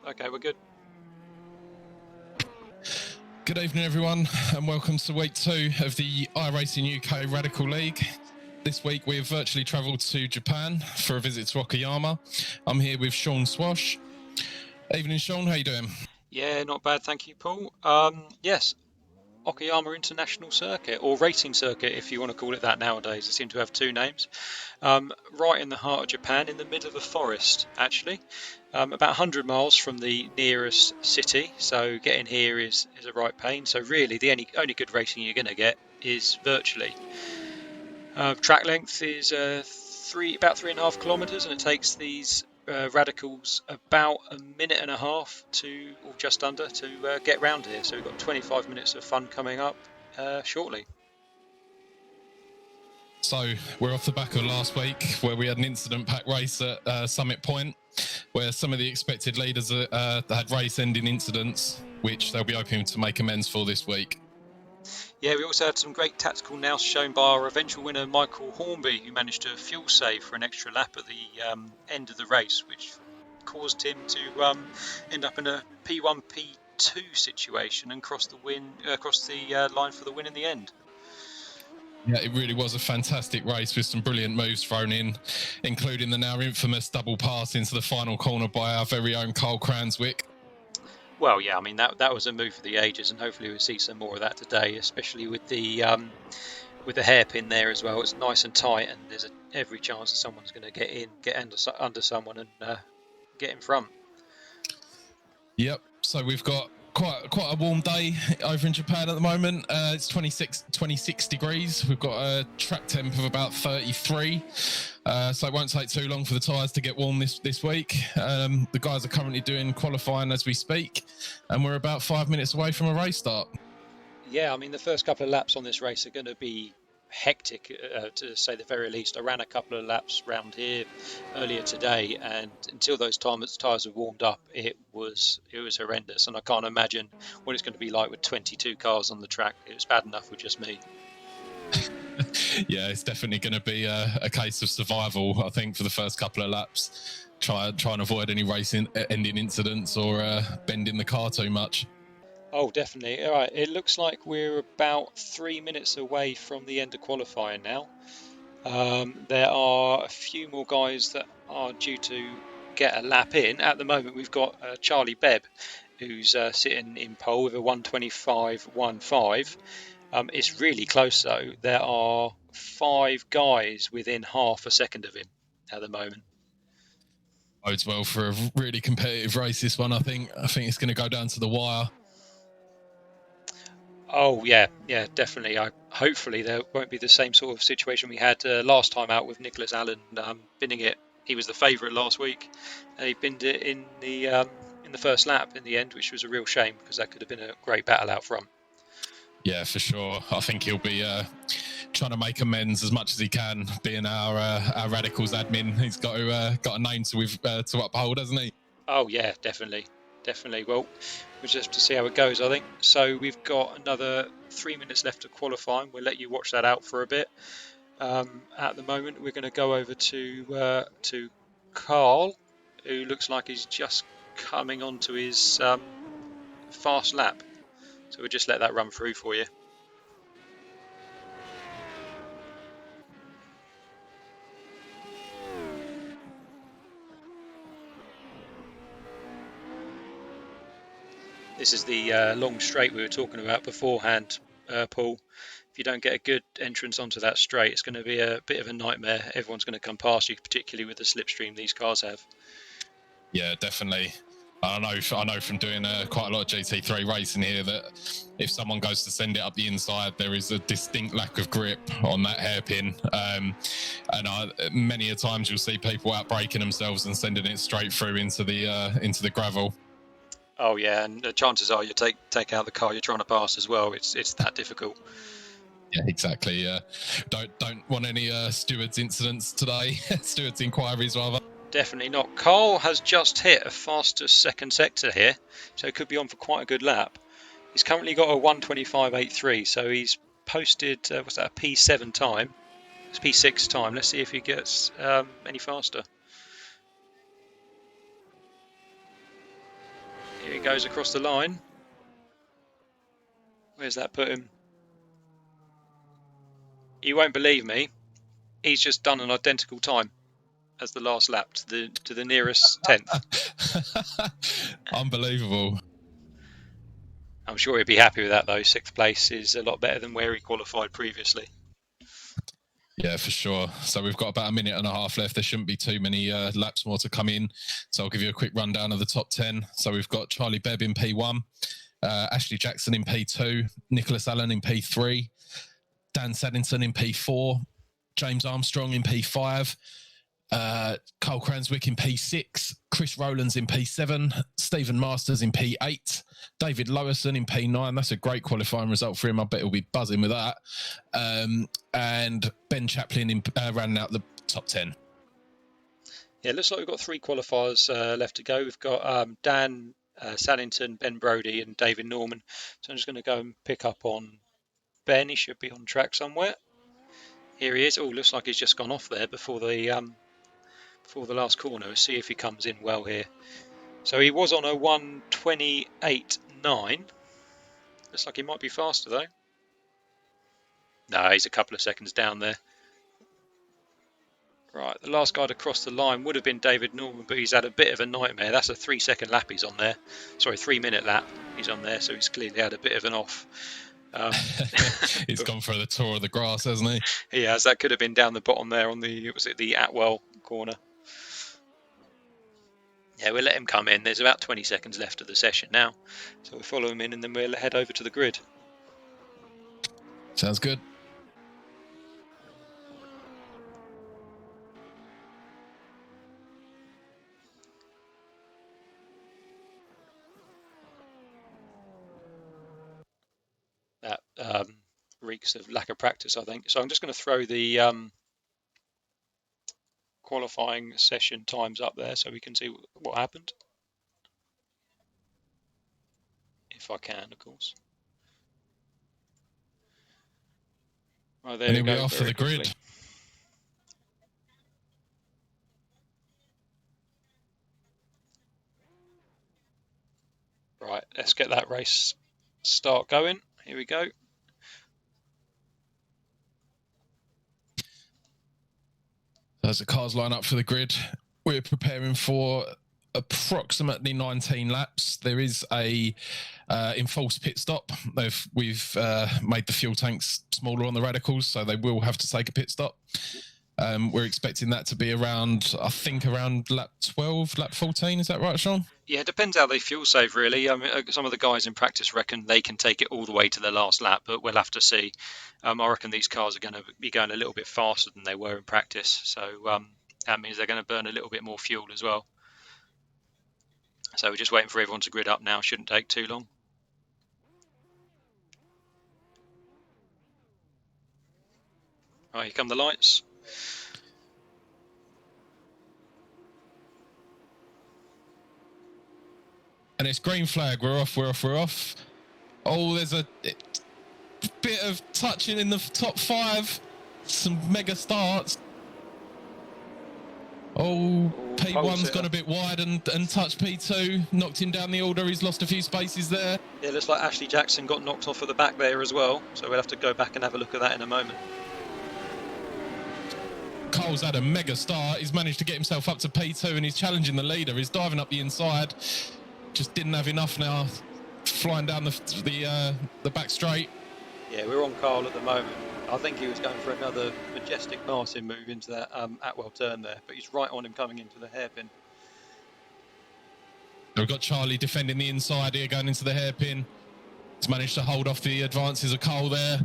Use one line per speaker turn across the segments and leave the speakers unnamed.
Okay, we're good.
Good evening, everyone, and welcome to week 2 of the iRacing UK Radical League. This week we have virtually travelled to Japan for a visit to Okayama. I'm here with Sean Swash. Evening, Sean. How you doing?
Yeah, not bad, thank you, Paul. Yes, Okayama International Circuit, or Racing Circuit, if you want to call it that nowadays. They seem to have two names. Right in the heart of Japan, in the middle of a forest, actually. About 100 miles from the nearest city, so getting here is a right pain. So really, the only good racing you're going to get is virtually. Track length is about 3.5 kilometres, and it takes these radicals about a minute and a half to, or just under, to get round here. So we've got 25 minutes of fun coming up shortly.
So we're off the back of last week where we had an incident-packed race at Summit Point where some of the expected leaders had race-ending incidents, which they'll be hoping to make amends for this week.
Yeah, we also had some great tactical nous shown by our eventual winner Michael Hornby, who managed to fuel save for an extra lap at the end of the race, which caused him to end up in a P1, P2 situation and cross the line for the win in the end.
Yeah, it really was a fantastic race with some brilliant moves thrown in, including the now infamous double pass into the final corner by our very own Carl Cranswick.
Well, yeah, I mean that was a move for the ages, and hopefully we'll see some more of that today, especially with the hairpin there as well. It's nice and tight, and there's every chance that someone's going to get under someone and get in front.
Yep. So we've got quite a warm day over in Japan at the moment. It's 26 degrees. We've got a track temp of about 33. So it won't take too long for the tyres to get warm this week. The guys are currently doing qualifying as we speak, and we're about 5 minutes away from a race start.
Yeah, I mean the first couple of laps on this race are going to be hectic, to say the very least. I ran a couple of laps round here earlier today, and until those tyres were warmed up, it was horrendous. And I can't imagine what it's going to be like with 22 cars on the track. It was bad enough with just me.
Yeah, it's definitely going to be a case of survival, I think, for the first couple of laps. Try and avoid any race-ending incidents or bending the car too much.
Oh, definitely. All right, it looks like we're about 3 minutes away from the end of qualifying now. There are a few more guys that are due to get a lap in. At the moment, we've got Charlie Bebb, who's sitting in pole with a 1:25.15. It's really close though. There are 5 guys within half a second of him at the moment.
Bodes well for a really competitive race, this one. I think it's going to go down to the wire.
Oh yeah, definitely. Hopefully there won't be the same sort of situation we had last time out with Nicholas Allen binning it. He was the favourite last week, and he binned it in the first lap in the end, which was a real shame because that could have been a great battle out front.
Yeah, for sure. I think he'll be trying to make amends as much as he can, being our Radicals admin. He's got a name to uphold, hasn't he?
Oh yeah, definitely. Well, we'll just have to see how it goes, I think. So we've got another 3 minutes left of qualifying. We'll let you watch that out for a bit. At the moment, we're going to go over to Carl, who looks like he's just coming onto his fast lap. So we'll just let that run through for you. This is the long straight we were talking about beforehand, Paul. If you don't get a good entrance onto that straight, it's going to be a bit of a nightmare. Everyone's going to come past you, particularly with the slipstream these cars have.
Yeah, definitely. I know from doing quite a lot of GT3 racing here that if someone goes to send it up the inside, there is a distinct lack of grip on that hairpin. Many a times you'll see people out braking themselves and sending it straight through into the gravel.
Oh yeah, and the chances are you take out the car you're trying to pass as well. It's that difficult.
Yeah, exactly. Don't want any stewards incidents today. Stewards inquiries rather.
Definitely not. Carl has just hit a fastest second sector here, so it could be on for quite a good lap. He's currently got a 1:25.83, so he's posted a P7 time? It's P6 time. Let's see if he gets any faster. he goes across the line. Where's that put him? You won't believe me. He's just done an identical time as the last lap to the nearest 10th.
Unbelievable.
I'm sure he'd be happy with that though. 6th place is a lot better than where he qualified previously.
Yeah, for sure. So we've got about a minute and a half left. There shouldn't be too many laps more to come in. So I'll give you a quick rundown of the top 10. So we've got Charlie Bebb in P1, Ashley Jackson in P2, Nicholas Allen in P3, Dan Saddington in P4, James Armstrong in P5, Carl Cranswick in P6, Chris Rowlands in P7, Stephen Masters in P8, David Lowison in P9. That's a great qualifying result for him. I bet he'll be buzzing with that. And Ben Chaplin in rounding out the top 10.
Yeah, it looks like we've got 3 qualifiers left to go. We've got Dan Saddington, Ben Brodie and David Norman. So I'm just going to go and pick up on Ben. He should be on track somewhere. Here he is. Oh, looks like he's just gone off there before the last corner. Let's see if he comes in well here. So he was on a 1:28.9. Looks like he might be faster though. No, he's a couple of seconds down there. Right, the last guy to cross the line would have been David Norman, but he's had a bit of a nightmare. That's a 3-second lap he's on there. Sorry, 3-minute lap he's on there, so he's clearly had a bit of an off.
He's gone for the tour of the grass, hasn't he?
He has. That could have been down the bottom there on the Atwell corner. Yeah, we'll let him come in. There's about 20 seconds left of the session now, so we'll follow him in and then we'll head over to the grid.
Sounds good.
That reeks of lack of practice, I think. So I'm just going to throw the qualifying session times up there so we can see what happened. If I can, of course. Right, there we go.
Off for the grid.
Right, let's get that race start going. Here we go.
As the cars line up for the grid, we're preparing for approximately 19 laps. There is a enforced pit stop. We've made the fuel tanks smaller on the radicals, so they will have to take a pit stop. We're expecting that to be around, I think, around lap 12, lap 14. Is that right, Sean?
Yeah, it depends how they fuel save, really. I mean, some of the guys in practice reckon they can take it all the way to the last lap, but we'll have to see. I reckon these cars are going to be going a little bit faster than they were in practice, so that means they're going to burn a little bit more fuel as well. So we're just waiting for everyone to grid up now. Shouldn't take too long. Right, here come the lights.
And it's green flag. We're off. Oh, there's a bit of touching in the top 5. Some mega starts. Oh, P1's gone a bit wide and touched P2. Knocked him down the order. He's lost a few spaces there.
Yeah, looks like Ashley Jackson got knocked off at the back there as well. So we'll have to go back and have a look at that in a moment.
Cole's had a mega start. He's managed to get himself up to P2 and he's challenging the leader. He's diving up the inside. Just didn't have enough now. Flying down the back straight.
Yeah, we're on Carl at the moment. I think he was going for another majestic Martin move into that Atwell turn there, but he's right on him coming into the hairpin.
We've got Charlie defending the inside here, going into the hairpin. He's managed to hold off the advances of Cole there.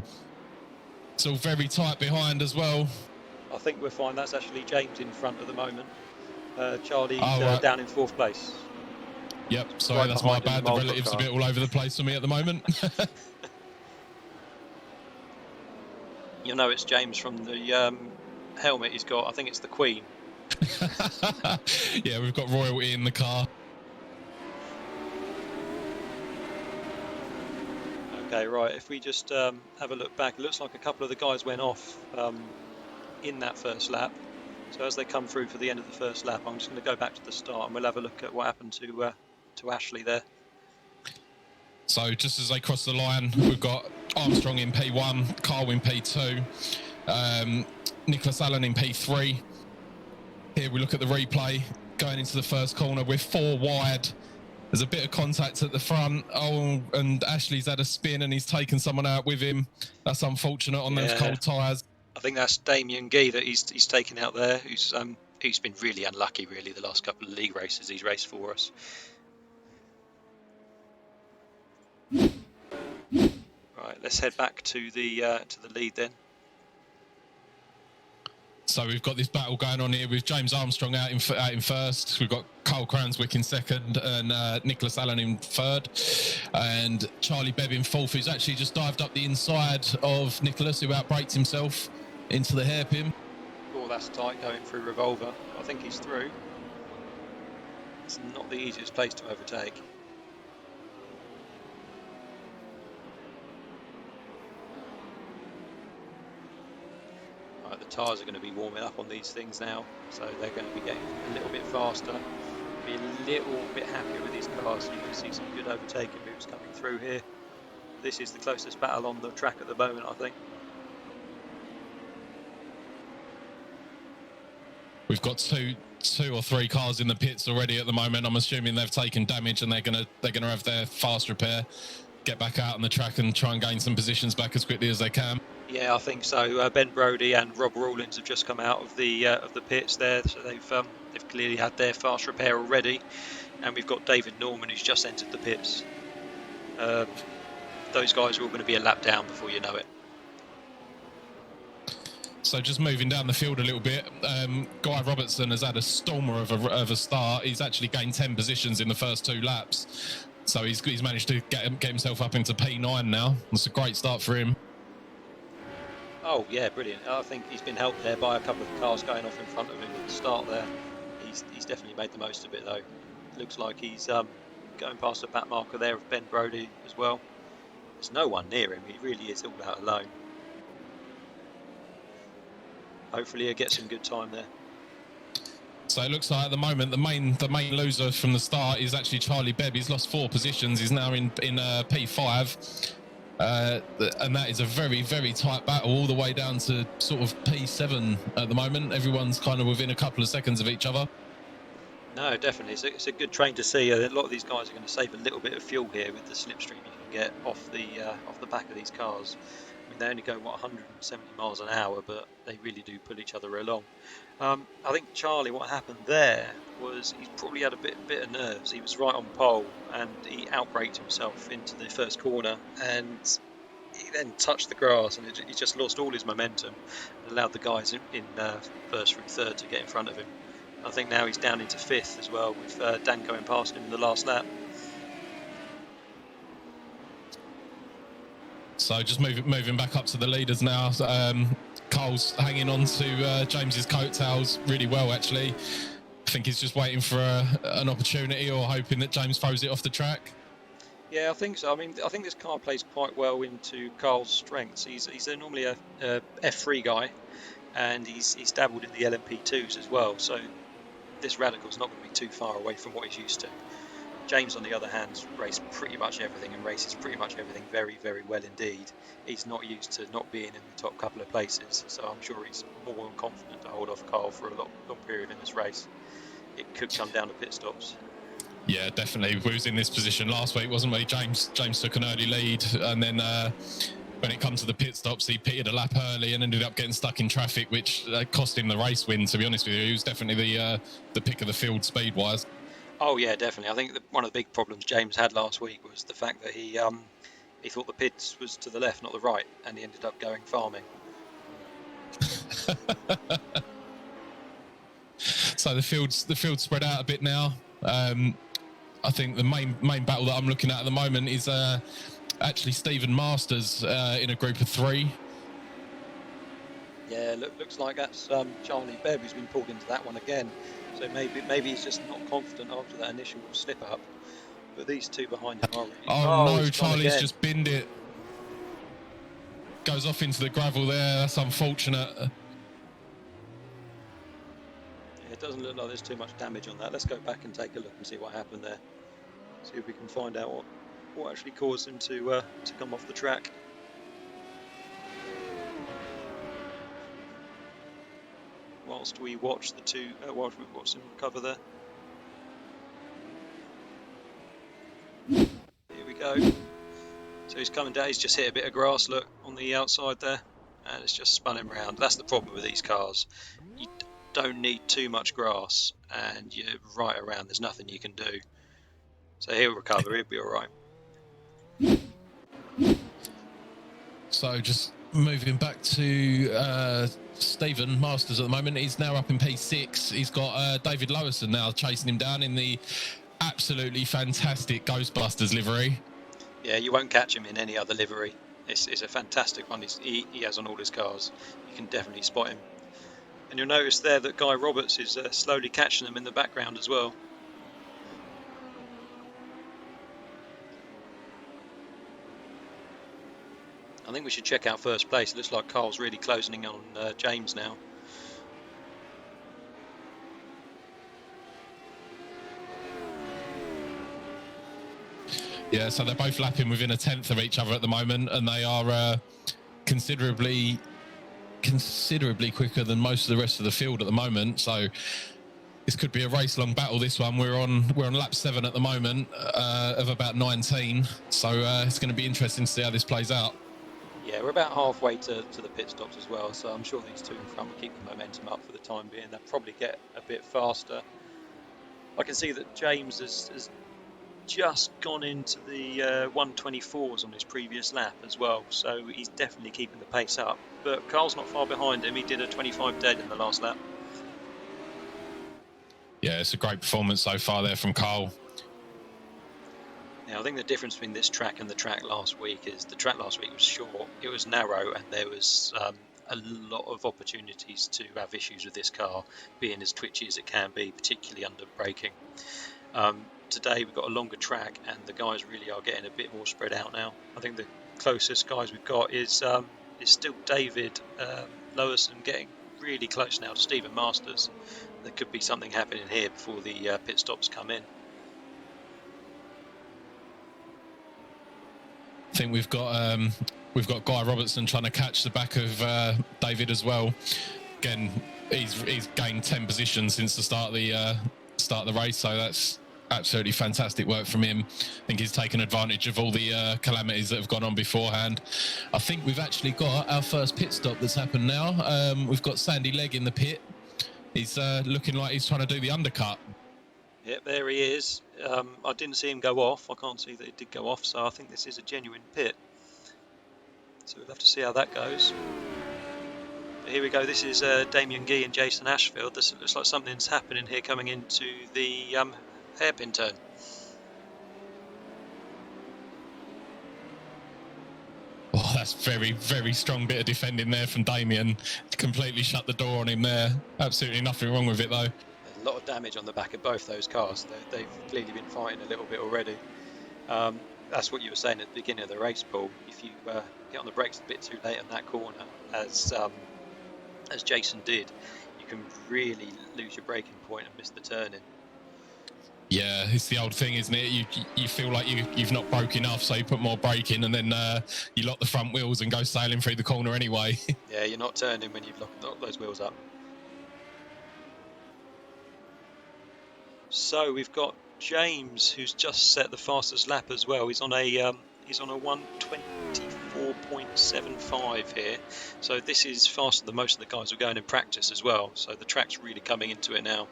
It's all very tight behind as well.
I think we'll find that's actually James in front at the moment. Charlie's
right.
down in 4th place.
Yep, sorry, right, that's my bad. The relative's a bit all over the place for me at the moment.
You'll know it's James from the helmet he's got. I think it's the Queen.
Yeah, we've got royalty in the car.
Okay, right, if we just have a look back, it looks like a couple of the guys went off in that first lap. So as they come through for the end of the first lap, I'm just going to go back to the start and we'll have a look at what happened to Ashley there.
So just as they cross the line, we've got Armstrong in P1, Carl in P2, Nicholas Allen in P3. Here we look at the replay, going into the first corner. We're 4 wide. There's a bit of contact at the front. Oh, and Ashley's had a spin and he's taken someone out with him. That's unfortunate on those cold tyres.
I think that's Damien Gee that he's taken out there, who's been really unlucky, really, the last couple of league races he's raced for us. Right, let's head back to the lead then.
So we've got this battle going on here with James Armstrong out in first. We've got Carl Cranswick in second and Nicholas Allen in third. And Charlie Bebb in fourth, who's actually just dived up the inside of Nicholas, who outbraked himself into the hairpin.
Oh, that's tight going through Revolver. I think he's through. It's not the easiest place to overtake. Right, the tyres are going to be warming up on these things now, so they're going to be getting a little bit faster. Be a little bit happier with these cars. You can see some good overtaking moves coming through here. This is the closest battle on the track at the moment, I think.
We've got two or three cars in the pits already at the moment. I'm assuming they've taken damage and they're gonna have their fast repair, get back out on the track and try and gain some positions back as quickly as they can.
Yeah, I think so. Ben Brodie and Rob Rawlins have just come out of the pits there, so they've clearly had their fast repair already. And we've got David Norman, who's just entered the pits. Those guys are all going to be a lap down before you know it.
So just moving down the field a little bit, Guy Robertson has had a stormer of a start. He's actually gained 10 positions in the first 2 laps. So he's managed to get himself up into P9 now. It's a great start for him.
Oh yeah, brilliant. I think he's been helped there by a couple of cars going off in front of him at the start there. He's definitely made the most of it though. Looks like he's going past the back marker there of Ben Brodie as well. There's no one near him. He really is all out alone. Hopefully he'll get some good time there.
So it looks like at the moment the main loser from the start is actually Charlie Bebb. He's lost 4 positions. He's now in P5. And that is a very, very tight battle all the way down to sort of P7 at the moment. Everyone's kind of within a couple of seconds of each other.
No, definitely. It's a good train to see. A lot of these guys are going to save a little bit of fuel here with the slipstream you can get off the back of these cars. I mean, they only go, 170 miles an hour, but they really do pull each other along. I think Charlie, what happened there was he's probably had a bit of nerves. He was right on pole and he outbraked himself into the first corner and he then touched the grass and he just lost all his momentum and allowed the guys in first through third to get in front of him. I think now he's down into 5th as well with Dan going past him in the last lap.
So just moving back up to the leaders now. Carl's hanging on to James's coattails really well, actually. I think he's just waiting for an opportunity or hoping that James throws it off the track.
Yeah, I think so. I mean, I think this car plays quite well into Carl's strengths. He's normally a F3 guy, and he's dabbled in the LMP2s as well. So this Radical's not going to be too far away from what he's used to. James, on the other hand, raced pretty much everything and races pretty much everything very, very well indeed. He's not used to not being in the top couple of places, so I'm sure he's more than confident to hold off Carl for a long period in this race. It could come down to pit stops.
Yeah, definitely. We was in this position last week, wasn't we? James took an early lead, and then when it comes to the pit stops, he pitted a lap early and ended up getting stuck in traffic, which cost him the race win. To be honest with you, he was definitely the pick of the field speed-wise.
Oh yeah, definitely. I think one of the big problems James had last week was the fact that he thought the pits was to the left, not the right, and he ended up going farming.
So the field's spread out a bit now. I think the main battle that I'm looking at the moment is actually Stephen Masters in a group of 3.
Yeah, looks like that's Charlie Bebb who's been pulled into that one again. So maybe he's just not confident after that initial slip up. But these two behind him are really...
Oh no, Charlie's just binned it. Goes off into the gravel there. That's unfortunate.
Yeah, it doesn't look like there's too much damage on that. Let's go back and take a look and see what happened there. See if we can find out what actually caused him to come off the track. Whilst we watch the two, whilst we watch him recover there. Here we go. So he's coming down. He's just hit a bit of grass. Look on the outside there, and it's just spun him round. That's the problem with these cars. You don't need too much grass, and you're right around. There's nothing you can do. So he'll recover. He'll be all right.
So just moving back to Stephen Masters at the moment. He's now up in P6. He's got David Lewison now chasing him down in the absolutely fantastic Ghostbusters livery.
Yeah, you won't catch him in any other livery. It's a fantastic one he has on all his cars. You can definitely spot him. And you'll notice there that Guy Roberts is slowly catching them in the background as well. I think we should check out first place. It looks like Carl's really closing in on James now.
Yeah, so they're both lapping within a tenth of each other at the moment, and they are considerably quicker than most of the rest of the field at the moment. So this could be a race-long battle. This one, we're on lap 7 at the moment of about 19. So it's going to be interesting to see how this plays out.
Yeah, we're about halfway to the pit stops as well, so I'm sure these two in front will keep the momentum up for the time being. They'll probably get a bit faster. I can see that James has just gone into the 124s on his previous lap as well, so he's definitely keeping the pace up. But Carl's not far behind him. He did a 25 dead in the last lap.
Yeah, it's a great performance so far there from Carl.
Now, I think the difference between this track and the track last week is the track last week was short, it was narrow, and there was a lot of opportunities to have issues with this car being as twitchy as it can be, particularly under braking. Today we've got a longer track, and the guys really are getting a bit more spread out now. I think the closest guys we've got is still David Lewison, getting really close now to Stephen Masters. There could be something happening here before the pit stops come in.
I think we've got Guy Robertson trying to catch the back of David as well. Again, he's gained 10 positions since the start of the race, so that's absolutely fantastic work from him. I think he's taken advantage of all the calamities that have gone on beforehand. I think we've actually got our first pit stop that's happened now. We've got Sandy Legg in the pit. He's looking like he's trying to do the undercut.
Yep, there he is. I didn't see him go off. I can't see that it did go off, so I think this is a genuine pit. So we'll have to see how that goes. But here we go. This is Damien Gee and Jason Ashfield. This looks like something's happening here coming into the hairpin turn.
Oh, that's very, very strong bit of defending there from Damien. Completely shut the door on him there. Absolutely nothing wrong with it, though.
There's a lot of damage on the back of both those cars. They've clearly been fighting a little bit already. That's what you were saying at the beginning of the race, Paul. If you get on the brakes a bit too late on that corner, as Jason did, you can really lose your braking point and miss the turning.
Yeah, it's the old thing, isn't it? You feel like you've not broke enough, so you put more brake in, and then you lock the front wheels and go sailing through the corner anyway.
Yeah, you're not turning when you've locked those wheels up. So we've got James, who's just set the fastest lap as well. He's on a 124.75 here. So this is faster than most of the guys who are going in practice as well. So the track's really coming into it now.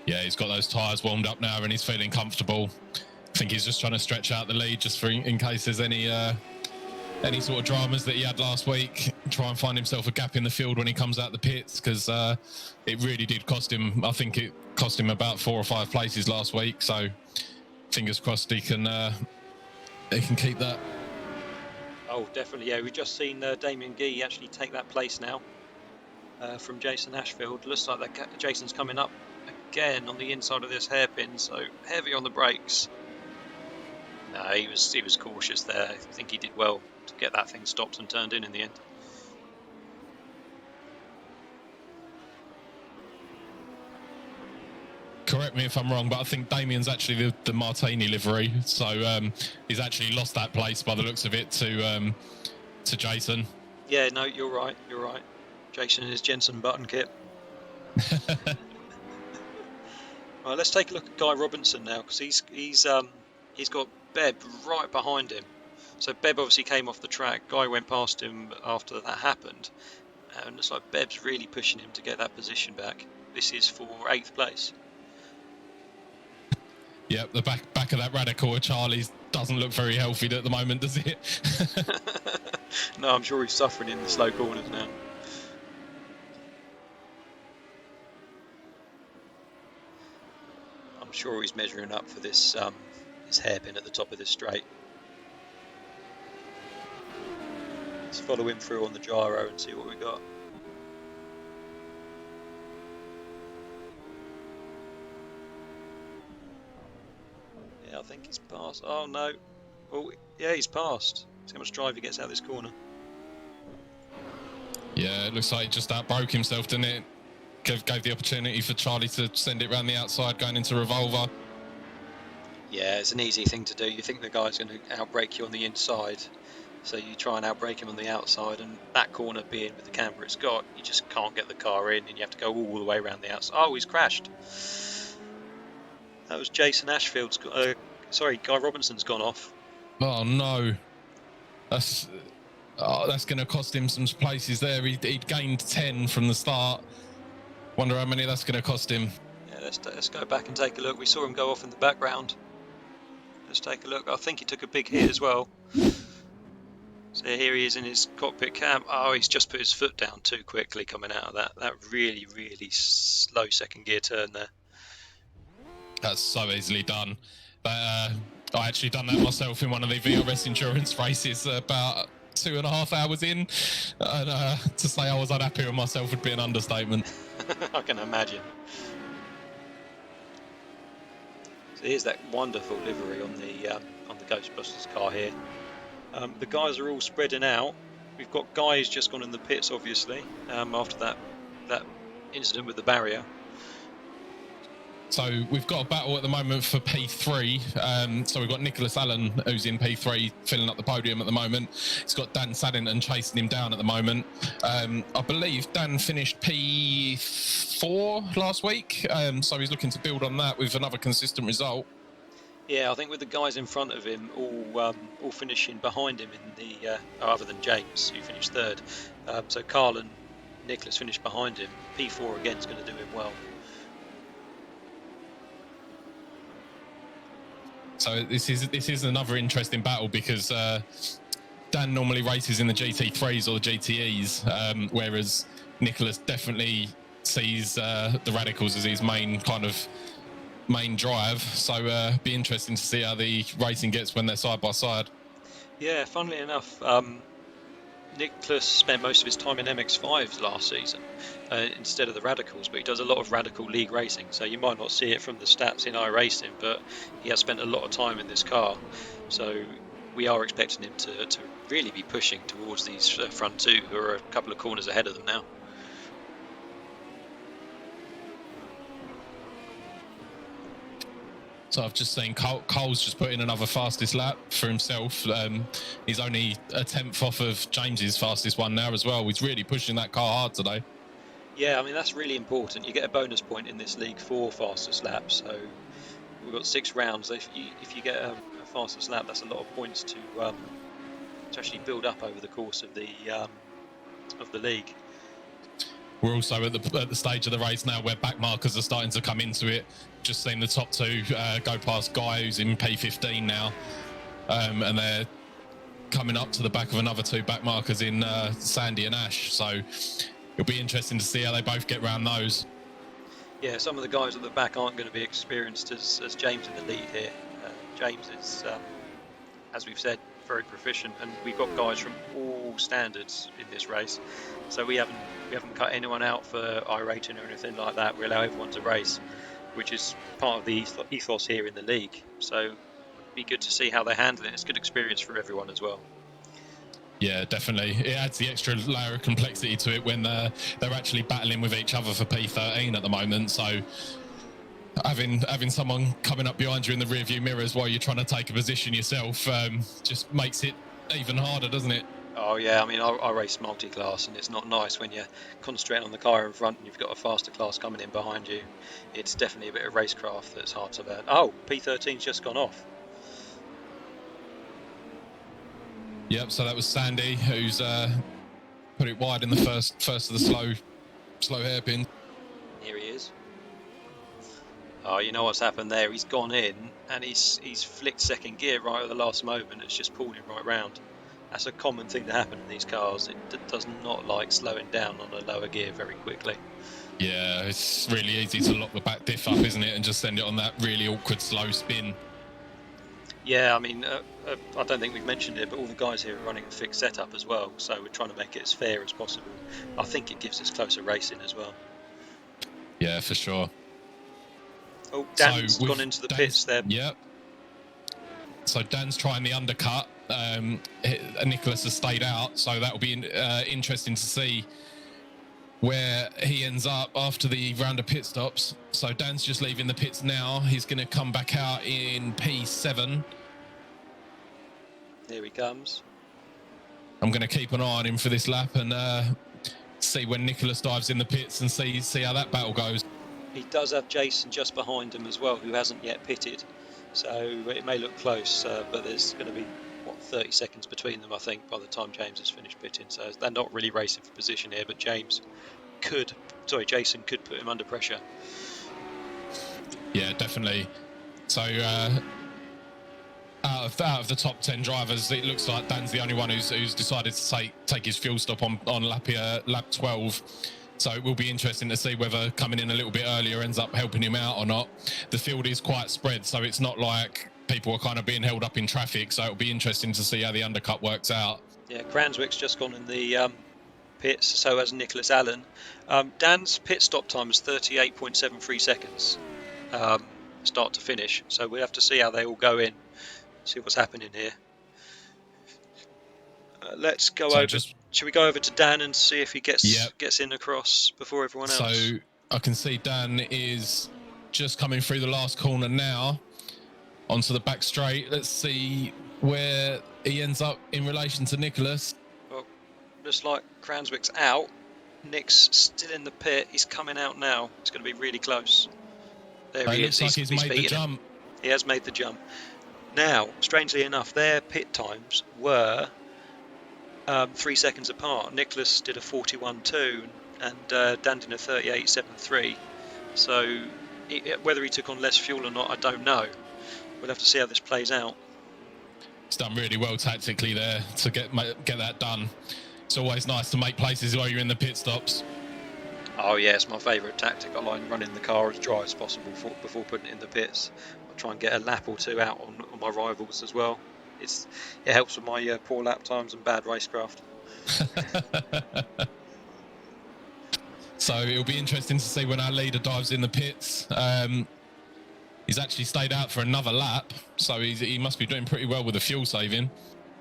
Yeah, he's got those tyres warmed up now and he's feeling comfortable. I think he's just trying to stretch out the lead just for in case there's any sort of dramas that he had last week. Try and find himself a gap in the field when he comes out the pits, because it really did cost him. I think it cost him about 4 or 5 places last week. So fingers crossed he can keep that.
Oh, definitely. Yeah, we've just seen Damien Gee actually take that place now from Jason Ashfield. Looks like that Jason's coming up again on the inside of this hairpin, so heavy on the brakes. No, he was cautious there. I think he did well to get that thing stopped and turned in the end.
correct me if I'm wrong, but I think Damien's actually the Martini livery, so he's actually lost that place by the looks of it to Jason.
Yeah, no, you're right. Jason in his Jensen Button kit. Right, let's take a look at Guy Robinson now, because he's got Beb right behind him. So Beb obviously came off the track. Guy went past him after that happened, and it's like Beb's really pushing him to get that position back. This is for 8th place.
Yep, the back of that Radical of Charlie's doesn't look very healthy at the moment, does it?
No, I'm sure he's suffering in the slow corners now. I'm sure he's measuring up for this hairpin at the top of this straight. Let's follow him through on the gyro and see what we got. Yeah, I think he's passed. Oh no. Oh, yeah, he's passed. See how much drive he gets out of this corner.
Yeah, it looks like he just outbroke himself, didn't it? Gave the opportunity for Charlie to send it around the outside, going into revolver.
Yeah, it's an easy thing to do. You think the guy's going to outbrake you on the inside, so you try and outbrake him on the outside, and that corner being with the camber it's got, you just can't get the car in, and you have to go all the way around the outside. Oh, he's crashed. That was Jason Ashfield's... Guy Robinson's gone off.
Oh no. That's going to cost him some places there. He'd gained 10 from the start. Wonder how many that's going to cost him.
Yeah, let's go back and take a look. We saw him go off in the background. Let's take a look. I think he took a big hit as well. So here he is in his cockpit cam. Oh, he's just put his foot down too quickly coming out of that really, really slow second gear turn there.
That's so easily done. But I actually done that myself in one of the VRS endurance races about 2.5 hours in. And to say I was unhappy with myself would be an understatement.
I can imagine. So here's that wonderful livery on the Ghostbusters car here. The guys are all spreading out. We've got Guys just gone in the pits, obviously, after that incident with the barrier.
So we've got a battle at the moment for P3. So we've got Nicholas Allen, who's in P3, filling up the podium at the moment. He's got Dan Saddington chasing him down at the moment. I believe Dan finished P4 last week, so he's looking to build on that with another consistent result.
Yeah, I think with the guys in front of him all finishing behind him in the other than James, who finished 3rd. So Carl and Nicholas finished behind him. P4 again is going to do him well.
So this is another interesting battle because Dan normally races in the GT3s or the GTEs, whereas Nicholas definitely sees the Radicals as his main drive. So be interesting to see how the racing gets when they're side by side.
Yeah, funnily enough, Nicholas spent most of his time in MX5s last season instead of the Radicals, but he does a lot of Radical League racing, so you might not see it from the stats in iRacing, but he has spent a lot of time in this car, so we are expecting him to really be pushing towards these front two, who are a couple of corners ahead of them now.
So I've just seen Cole's just put in another fastest lap for himself. He's only a 10th off of James's fastest one now as well. He's really pushing that car hard today.
Yeah, I mean, that's really important. You get a bonus point in this league for fastest lap, so we've got 6 rounds. If you get a fastest lap, that's a lot of points to actually build up over the course of the league.
We're also at the stage of the race now where back markers are starting to come into it. Just seen the top 2 go past Guy, who's in P15 now, and they're coming up to the back of another 2 back markers in Sandy and Ash. So it'll be interesting to see how they both get around those.
Yeah, some of the guys at the back aren't going to be experienced as James in the lead here. James is, as we've said, very proficient, and we've got guys from all standards in this race. So we haven't cut anyone out for iRacing or anything like that. We allow everyone to race, which is part of the ethos here in the league. So it'd be good to see how they handle it. It's a good experience for everyone as well.
Yeah, definitely. It adds the extra layer of complexity to it when they're actually battling with each other for P13 at the moment. So having someone coming up behind you in the rearview mirrors while you're trying to take a position yourself just makes it even harder, doesn't it?
Oh yeah, I mean, I race multi-class, and it's not nice when you're concentrating on the car in front and you've got a faster class coming in behind you. It's definitely a bit of racecraft that's hard to learn. Oh, P13's just gone off.
Yep, so that was Sandy, who's put it wide in the first of the slow hairpin.
Here he is. Oh, you know what's happened there? He's gone in and he's flicked second gear right at the last moment. It's just pulled him right round. That's a common thing to happen in these cars. It does not like slowing down on a lower gear very quickly.
Yeah, it's really easy to lock the back diff up, isn't it, and just send it on that really awkward slow spin.
Yeah, I mean, I don't think we've mentioned it, but all the guys here are running a fixed setup as well, so we're trying to make it as fair as possible. I think it gives us closer racing as well.
Yeah, for sure.
Oh, Dan's gone into the pits there.
Yep. So Dan's trying the undercut. Nicholas has stayed out, so that'll be interesting to see where he ends up after the round of pit stops. So Dan's just leaving the pits now. He's going to come back out in P7.
Here he comes.
I'm going to keep an eye on him for this lap and see when Nicholas dives in the pits and see how that battle goes.
He does have Jason just behind him as well, who hasn't yet pitted. So it may look close, but there's going to be, 30 seconds between them, I think, by the time James has finished pitting. So they're not really racing for position here, but Jason could put him under pressure.
Yeah, definitely. So out of the top 10 drivers, it looks like Dan's the only one who's decided to take his fuel stop on lap 12. So it will be interesting to see whether coming in a little bit earlier ends up helping him out or not. The field is quite spread, so it's not like people are kind of being held up in traffic. So it'll be interesting to see how the undercut works out. Yeah,
Cranswick's just gone in the pits, so has Nicholas Allen. Dan's pit stop time is 38.73 seconds, start to finish. So we'll have to see how they all go in, see what's happening here. Let's go over. Should we go over to Dan and see if he gets in across before everyone else?
So I can see Dan is just coming through the last corner now onto the back straight. Let's see where he ends up in relation to Nicholas.
Well, looks like Cranswick's out. Nick's still in the pit. He's coming out now. It's going to be really close. There he is.
Looks like he's made the jump.
He has made the jump. Now, strangely enough, their pit times were 3 seconds apart. Nicholas did a 41.2 and Dan did a 38.73. So whether he took on less fuel or not, I don't know. We'll have to see how this plays out.
He's done really well tactically there to get that done. It's always nice to make places while you're in the pit stops.
Oh yeah, it's my favourite tactic. I like running the car as dry as possible before putting it in the pits. I try and get a lap or two out on my rivals as well. It helps with my poor lap times and bad racecraft.
So it'll be interesting to see when our leader dives in the pits. He's actually stayed out for another lap, so he must be doing pretty well with the fuel saving.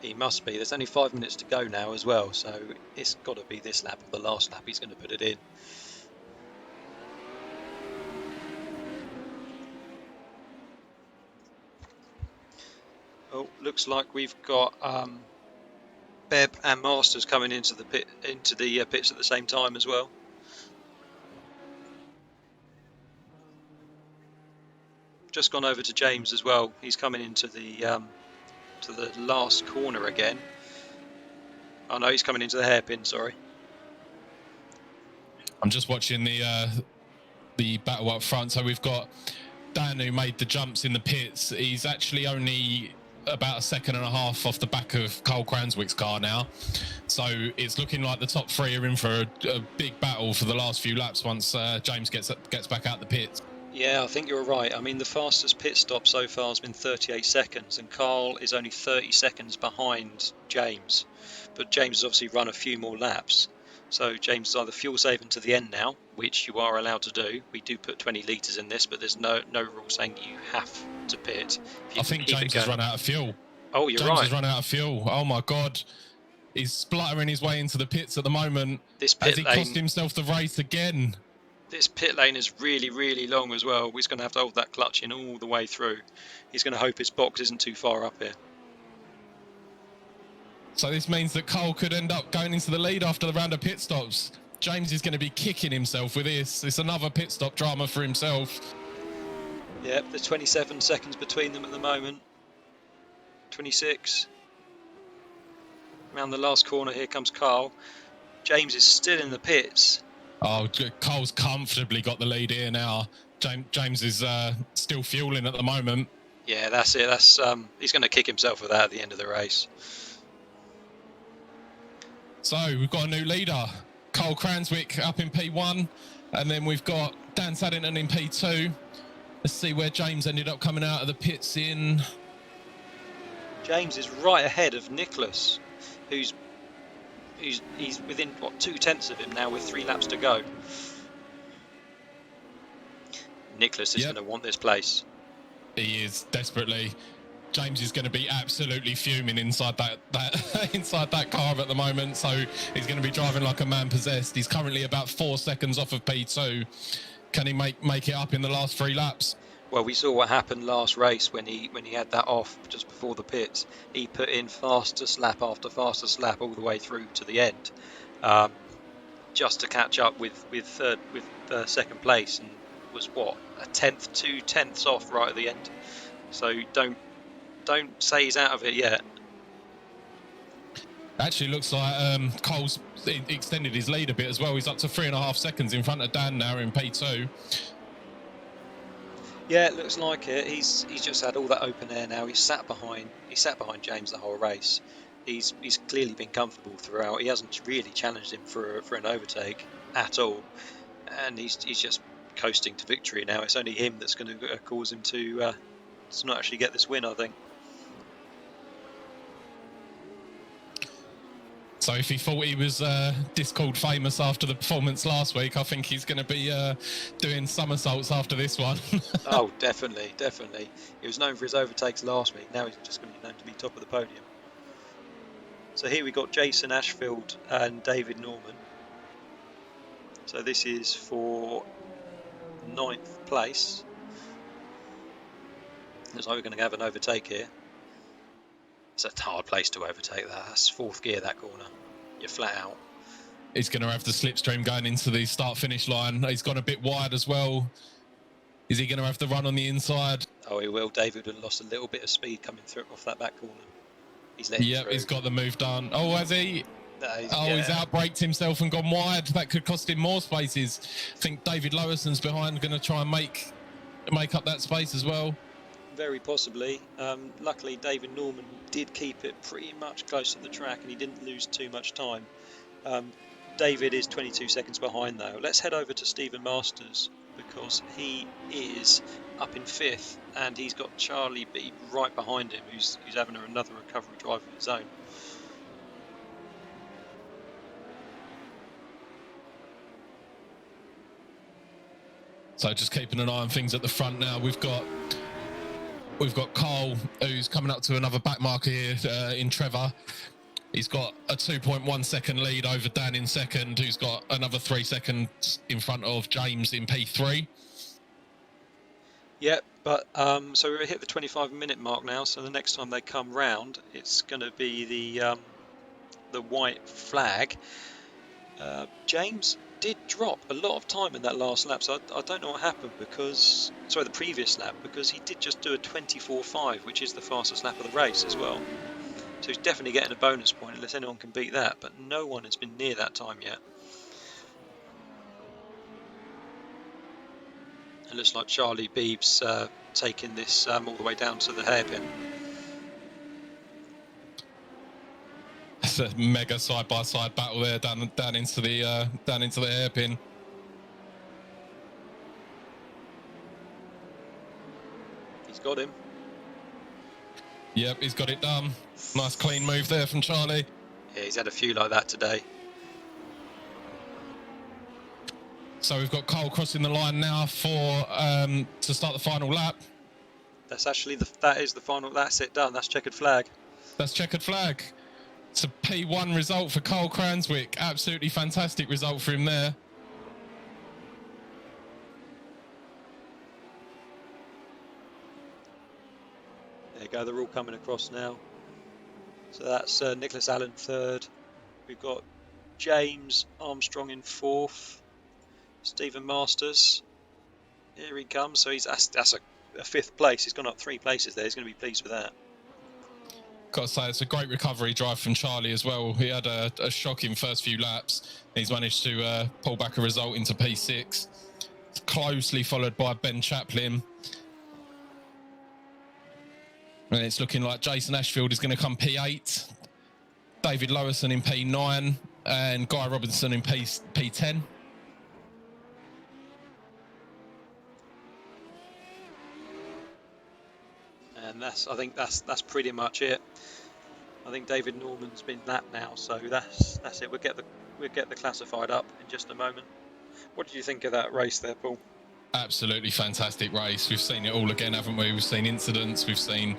He must be. There's only 5 minutes to go now as well, so it's got to be this lap or the last lap he's going to put it in. Oh, looks like we've got Beb and Masters coming into the pits at the same time as well. Just gone over to James as well. He's coming into the last corner again. Oh no, he's coming into the hairpin. Sorry.
I'm just watching the battle up front. So we've got Dan, who made the jumps in the pits. He's actually only about a second and a half off the back of Cole Cranswick's car now. So it's looking like the top three are in for a big battle for the last few laps once James gets back out the pits.
Yeah, I think you're right. I mean, the fastest pit stop so far has been 38 seconds, and Carl is only 30 seconds behind James. But James has obviously run a few more laps. So James is either fuel saving to the end now, which you are allowed to do. We do put 20 litres in this, but there's no rule saying you have to pit.
I think James has run out of fuel.
Oh, you're right.
James has run out of fuel. Oh my God. He's spluttering his way into the pits at the moment.
This pit
Has he cost himself the race again?
This pit lane is really, really long as well. He's going to have to hold that clutch in all the way through. He's going to hope his box isn't too far up here.
So this means that Cole could end up going into the lead after the round of pit stops. James is going to be kicking himself with this. It's another pit stop drama for himself.
Yep, there's 27 seconds between them at the moment. 26. Around the last corner, here comes Carl. James is still in the pits.
Oh, Cole's comfortably got the lead here now. James is still fueling at the moment.
Yeah, that's it. He's going to kick himself with that at the end of the race.
So we've got a new leader, Cole Cranswick up in P1, and then we've got Dan Saddington in P2. Let's see where James ended up coming out of the pits in.
James is right ahead of Nicholas, he's within, what, 2/10 of him now with 3 laps to go. Nicholas is going to want this place.
He is desperately. James is going to be absolutely fuming inside that inside that car at the moment, so he's going to be driving like a man possessed. He's currently about 4 seconds off of P2. Can he make it up in the last 3 laps?
Well, we saw what happened last race when he had that off just before the pits. He put in fastest lap after fastest lap all the way through to the end, just to catch up with second place, and was what, a 10th, 2/10 off right at the end. So don't say he's out of it yet.
Actually, looks like Cole's extended his lead a bit as well. He's up to 3.5 seconds in front of Dan now in P2.
Yeah, it looks like it. He's just had all that open air now. He's sat behind James the whole race. He's clearly been comfortable throughout. He hasn't really challenged him for an overtake at all, and he's just coasting to victory now. It's only him that's going to cause him to not actually get this win, I think.
So if he thought he was disc-called famous after the performance last week, I think he's going to be doing somersaults after this one.
Oh, definitely. He was known for his overtakes last week. Now he's just going to be known to be top of the podium. So here we got Jason Ashfield and David Norman. So this is for 9th place. Looks like we're going to have an overtake here. It's a hard place to overtake that. That's 4th gear, that corner. You're flat out.
He's going to have the slipstream going into the start-finish line. He's gone a bit wide as well. Is he going to have the run on the inside?
Oh, he will. David would have lost a little bit of speed coming through off that back corner. He's letting through.
He's got the move done. Oh, has he? He's outbraked himself and gone wide. That could cost him more spaces. I think David Lowerson's behind, going to try and make up that space as well.
Very possibly. Luckily, David Norman did keep it pretty much close to the track, and he didn't lose too much time. David is 22 seconds behind, though. Let's head over to Stephen Masters, because he is up in 5th, and he's got Charlie B right behind him, who's having another recovery drive of his own.
So just keeping an eye on things at the front now. We've got Carl, who's coming up to another back marker here in Trevor. He's got a 2.1 second lead over Dan in 2nd, who's got another 3 seconds in front of James in P3.
Yep, but so we're hit the 25-minute mark now. So the next time they come round, it's going to be the white flag. James did drop a lot of time in that last lap, so I don't know what happened the previous lap, because he did just do a 24.5, which is the fastest lap of the race as well. So he's definitely getting a bonus point unless anyone can beat that, but no one has been near that time yet. It looks like Charlie Beeb's taking this all the way down to the hairpin.
It's a mega side-by-side battle there down into the hairpin.
He's got him.
Yep, he's got it done. Nice clean move there from Charlie.
Yeah, he's had a few like that today.
So we've got Cole crossing the line now for to start the final lap.
That's actually that is the final. That's it, done. That's checkered flag.
That's checkered flag. It's a P1 result for Cole Cranswick. Absolutely fantastic result for him there.
There you go. They're all coming across now. So that's Nicholas Allen third. We've got James Armstrong in fourth. Stephen Masters. Here he comes. So that's a fifth place. He's gone up 3 places there. He's going to be pleased with that.
Got to say, it's a great recovery drive from Charlie as well. He had a shocking first few laps. He's managed to pull back a result into P6, closely followed by Ben Chaplin. And it's looking like Jason Ashfield is going to come P8, David Lowison in P9, and Guy Robinson in P10.
And I think that's pretty much it. I think David Norman's been lapped now, so that's it. We'll get the classified up in just a moment. What did you think of that race there, Paul?
Absolutely fantastic race. We've seen it all again, haven't we? We've seen incidents. We've seen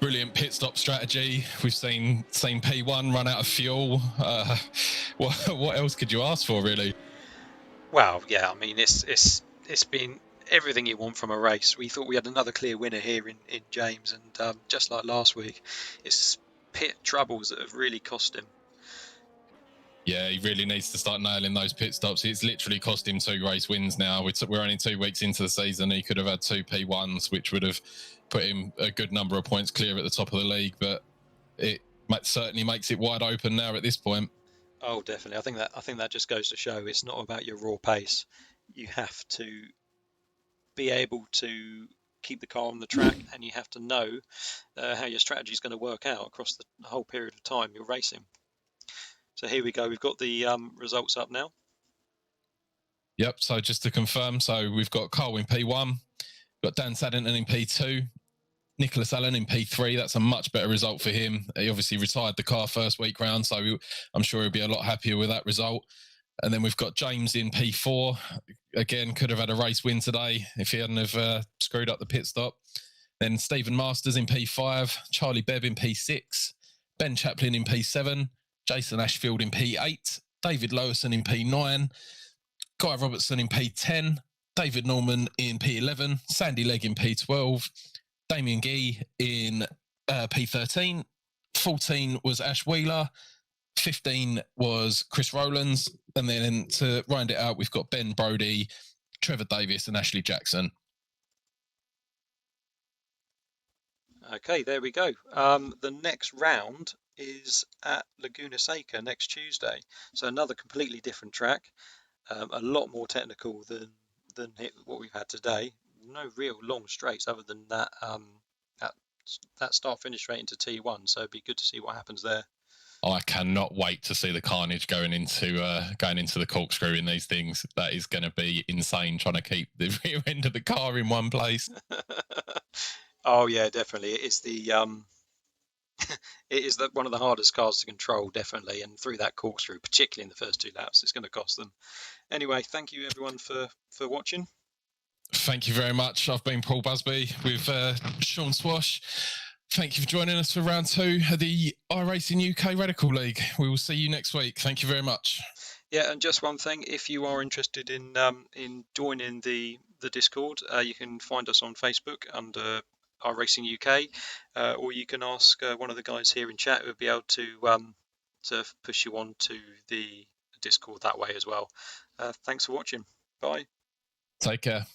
brilliant pit stop strategy. We've seen P1 run out of fuel. What else could you ask for, really?
Well, yeah, I mean it's been everything you want from a race. We thought we had another clear winner here in James, and just like last week, it's pit troubles that have really cost him.
Yeah, he really needs to start nailing those pit stops. It's literally cost him 2 race wins now. We're only 2 weeks into the season. He could have had 2 P1s, which would have put him a good number of points clear at the top of the league. But it certainly makes it wide open now at this point.
Oh, definitely. I think that just goes to show it's not about your raw pace. You have to be able to keep the car on the track, and you have to know how your strategy is going to work out across the whole period of time you're racing. So here we go. We've got the results up now.
Yep. So just to confirm, so we've got Carl in P1, we've got Dan Saddington in P2, Nicholas Allen in P3. That's a much better result for him. He obviously retired the car first week round, so I'm sure he'll be a lot happier with that result. And then we've got James in P4. Again, could have had a race win today if he hadn't have screwed up the pit stop. Then Stephen Masters in P5, Charlie Bebb in P6, Ben Chaplin in P7, Jason Ashfield in P8, David Lowison in P9, Guy Robertson in P10, David Norman in P11, Sandy Legg in P12, Damien Gee in P13, 14 was Ash Wheeler, 15 was Chris Rowlands, and then to round it out, we've got Ben Brodie, Trevor Davis, and Ashley Jackson.
Okay, there we go. The next round is at Laguna Seca next Tuesday. So another completely different track, a lot more technical than what we've had today. No real long straights other than that start finish straight into T1. So it'd be good to see what happens there.
I cannot wait to see the carnage going into the corkscrew in these things. That is going to be insane, trying to keep the rear end of the car in one place.
Oh yeah, definitely. It is one of the hardest cars to control, definitely, and through that corkscrew, particularly in the first 2 laps, it's going to cost them. Anyway, thank you everyone for watching.
Thank you very much. I've been Paul Busby with Sean Swash. Thank you for joining us for round 2 of the iRacing UK Radical League. We will see you next week. Thank you very much.
Yeah, and just one thing, if you are interested in joining the Discord, you can find us on Facebook under iRacing UK, or you can ask one of the guys here in chat who will be able to push you on to the Discord that way as well. Thanks for watching. Bye.
Take care.